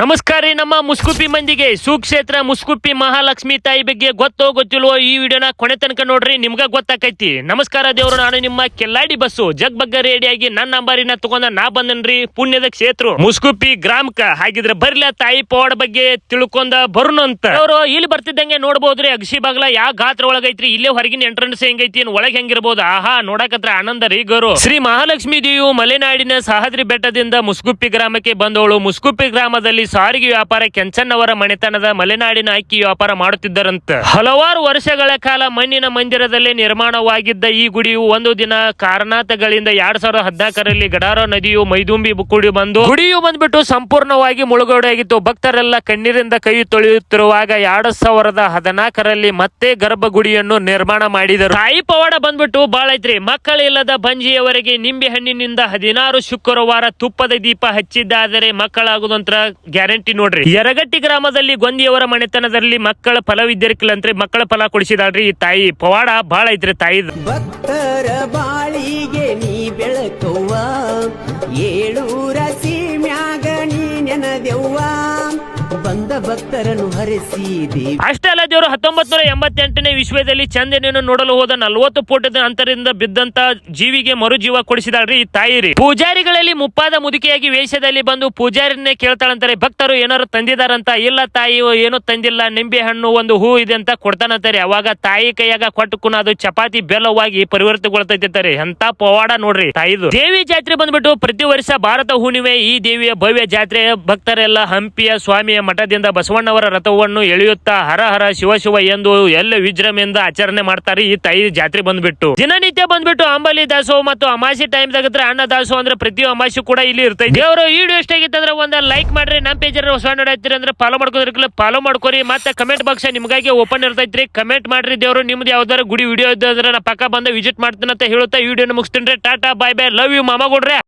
ನಮಸ್ಕಾರ ರೀ. ನಮ್ಮ ಮುಸ್ಕುಪ್ಪಿ ಮಂದಿಗೆ ಸುಕ್ಷೇತ್ರ ಮುಸ್ಕುಪ್ಪಿ ಮಹಾಲಕ್ಷ್ಮಿ ತಾಯಿ ಬಗ್ಗೆ ಗೊತ್ತೋ ಗೊತ್ತಿಲ್ವೋ ಈ ವಿಡಿಯೋನ ಕೊನೆ ತನಕ ನೋಡ್ರಿ, ನಿಮ್ಗ ಗೊತ್ತಾಕೈತಿ. ನಮಸ್ಕಾರ ದೇವ್ರು, ನಾನು ನಿಮ್ಮ ಕೆಲ್ಲಾಡಿ ಬಸ್ಸು ಜಗ್ ಬಗ್ಗೆ ರೆಡಿಯಾಗಿ ನನ್ನ ನಂಬರಿನ ತಗೊಂಡ ನಾ ಬಂದನ್ರಿ ಪುಣ್ಯದ ಕ್ಷೇತ್ರ ಮುಸ್ಕುಪ್ಪಿ ಗ್ರಾಮಕ್ಕ. ಹಾಗಿದ್ರೆ ಬರ್ಲಿ ತಾಯಿ ಪವಾಡ ಬಗ್ಗೆ ತಿಳ್ಕೊಂಡ ಬರುನು ಅಂತ. ಅವರು ಇಲ್ಲಿ ಬರ್ತಿದ್ದಂಗೆ ನೋಡ್ಬೋದ್ರಿ ಅಗಸಿ ಬಾಗ್ಲ ಯಾವ ಗಾತ್ರ ಒಳಗೈತ್ರಿ. ಇಲ್ಲೇ ಹೊರಗಿನ ಎಂಟ್ರೆನ್ಸ್ ಹೆಂಗೈತಿ, ಒಳಗೆ ಹೆಂಗಿರ್ಬೋದು. ಆಹಾ, ನೋಡಕತ್ರ ಆನಂದ ರೀ ಗರು. ಶ್ರೀ ಮಹಾಲಕ್ಷ್ಮಿ ದೇವಿಯು ಮಲೆನಾಡಿನ ಸಹದ್ರಿ ಬೆಟ್ಟದಿಂದ ಮುಸ್ಕುಪ್ಪಿ ಗ್ರಾಮಕ್ಕೆ ಬಂದವಳು. ಮುಸ್ಕುಪ್ಪಿ ಗ್ರಾಮದಲ್ಲಿ ಸಾರಿಗೆ ವ್ಯಾಪಾರ ಕೆಂಚನ್ನವರ ಮನೆತನದ ಮಲೆನಾಡಿನ ಅಕ್ಕಿ ವ್ಯಾಪಾರ ಮಾಡುತ್ತಿದ್ದರಂತ. ಹಲವಾರು ವರ್ಷಗಳ ಕಾಲ ಮಣ್ಣಿನ ಮಂದಿರದಲ್ಲಿ ನಿರ್ಮಾಣವಾಗಿದ್ದ ಈ ಗುಡಿಯು ಒಂದು ದಿನ ಕಾರಣಾಂತರಗಳಿಂದ 2014ರಲ್ಲಿ ಗಡಾರ ನದಿಯು ಮೈದುಂಬಿ ಗುಡಿಯು ಬಂದ್ಬಿಟ್ಟು ಸಂಪೂರ್ಣವಾಗಿ ಮುಳುಗಡೆಯಾಗಿತ್ತು. ಭಕ್ತರೆಲ್ಲ ಕಣ್ಣೀರಿಂದ ಕೈ ತೊಳೆಯುತ್ತಿರುವಾಗ 2014ರಲ್ಲಿ ಮತ್ತೆ ಗರ್ಭಗುಡಿಯನ್ನು ನಿರ್ಮಾಣ ಮಾಡಿದರು. ತಾಯಿ ಪವಾಡ ಬಂದ್ಬಿಟ್ಟು ಬಾಳ ಐತ್ರಿ. ಮಕ್ಕಳಿಲ್ಲದ ಬಂಜಿಯವರೆಗೆ ನಿಂಬೆ ಹಣ್ಣಿನಿಂದ 16 ಶುಕ್ರವಾರ ತುಪ್ಪದ ದೀಪ ಹಚ್ಚಿದ್ದಾದರೆ ಮಕ್ಕಳಾಗುದಂತ ಗ್ಯಾರಂಟಿ ನೋಡ್ರಿ. ಯರಗಟ್ಟಿ ಗ್ರಾಮದಲ್ಲಿ ಗೊಂದಿಯವರ ಮನೆತನದಲ್ಲಿ ಮಕ್ಕಳ ಫಲವಿದ್ಯರ್ಕಿಲ್ಲಂತ್ರಿ, ಮಕ್ಕಳ ಫಲ ಕೊಡಿಸಿದಾಳ್ರಿ ಈ ತಾಯಿ. ಪವಾಡ ಬಾಳ ಐತ್ರಿ ತಾಯಿದ. ಭಕ್ತರ ಬಾಳಿಗೆ ನೀ ಬೆಳಕವ್ವ, ಏಳೂರ ಸೀಮ್ಯಾಗ ನೀ ನೆನದೆವ್ವ, ಬಂದ ಭಕ್ತರನ್ನು ಹರಿಸಿದಿ. ಅಷ್ಟೇ ಅಲ್ಲ, ದೇವರು 1988ನೇ ವಿಶ್ವದಲ್ಲಿ ಚಂದನೆಯನ್ನು ನೋಡಲು ಹೋದ 40 ಫೂಟದ ಅಂತರದಿಂದ ಬಿದ್ದಂತ ಜೀವಿಗೆ ಮರುಜೀವ ಕೊಡಿಸಿದಾಳ್ರಿ ಈ ತಾಯಿ ರೀ. ಪೂಜಾರಿಗಳಲ್ಲಿ ಮುಪ್ಪಾದ ಮುದುಕಿಯಾಗಿ ವೇಷದಲ್ಲಿ ಬಂದು ಪೂಜಾರಿನೇ ಕೇಳ್ತಾಳಂತಾರೆ, ಭಕ್ತರು ಏನಾರು ತಂದಿದಾರಂತ. ಇಲ್ಲ ತಾಯಿ ಏನು ತಂದಿಲ್ಲ, ನಿಂಬೆ ಹಣ್ಣು ಒಂದು ಹೂ ಇದೆ ಅಂತ ಕೊಡ್ತಾನಂತಾರೆ. ಅವಾಗ ತಾಯಿ ಕೈಯಾಗ ಕೊಟ್ಟುಕುನ ಅದು ಚಪಾತಿ ಬೆಲ್ಲವಾಗಿ ಪರಿವರ್ತನೆಗೊಳ್ತೈತಾರೆ. ಅಂತ ಪವಾಡ ನೋಡ್ರಿ ತಾಯಿದು. ದೇವಿ ಜಾತ್ರೆ ಬಂದ್ಬಿಟ್ಟು ಪ್ರತಿ ವರ್ಷ ಭಾರತ ಹುಣ್ಣಿಮೆ ಈ ದೇವಿಯ ಭವ್ಯ ಜಾತ್ರೆ. ಭಕ್ತರೆಲ್ಲ ಹಂಪಿಯ ಸ್ವಾಮಿಯ ಮಠದಿಂದ ಬಸವಣ್ಣವರ ರಥವನ್ನು ಎಳೆಯುತ್ತಾ ಹರ ಹರ ಶಿವ ಶಿವ ಎಂದು ಎಲ್ಲ ವಿಜೃಂಭಣೆಯಿಂದ ಆಚರಣೆ ಮಾಡ್ತಾರೆ ಈ ತಾಯಿ ಜಾತ್ರೆ ಬಂದ್ಬಿಟ್ಟು. ದಿನನಿತ್ಯ ಬಂದ್ಬಿಟ್ಟು ಅಂಬಲಿ ದಾಸೋಹ ಮತ್ತು ಅಮಾಸಿ ಟೈಮ್ ದಾಗತ್ರ ಅನ್ನ ದಾಸೋಹ ಅಂದ್ರೆ ಪ್ರತಿ ಅಮಾಸಿ ಕೂಡ ಇಲ್ಲಿ ಇರ್ತೈತಿ. ದೇವರು ಈ ವಿಡಿಯೋ ಇಷ್ಟ ಆಗಿತ್ತು ಅಂದ್ರೆ ಒಂದ್ ಲೈಕ್ ಮಾಡ್ರಿ. ನಮ್ಮ ಪೇಜ್ ಹೊಸ ನೋಡತ್ತೀರಿ ಅಂದ್ರೆ ಫಾಲೋ ಮಾಡ್ಕೋರಿ. ಮತ್ತೆ ಕಮೆಂಟ್ ಬಾಕ್ಸ್ ನಿಮ್ಗಾಗಿ ಓಪನ್ ಇರ್ತೈತ್ರಿ, ಕಮೆಂಟ್ ಮಾಡ್ರಿ. ದೇವರು ನಿಮ್ದು ಯಾವ್ದಾರ ಗುಡಿ ವಿಡಿಯೋ ಇದ್ರೆ ನಾ ಪಕ್ಕ ಬಂದ ವಿಸಿಟ್ ಮಾಡ್ತೀನಿ ಅಂತ ಹೇಳುತ್ತಾ ಈ ವಿಡಿಯೋನ ಮುಗಿಸ್ತೀನಿ. ಟಾಟಾ, ಬಾಯ್ ಬಾಯ್, ಲವ್ ಯು ಮಾಮಾ ಗುಡ್ರೆ.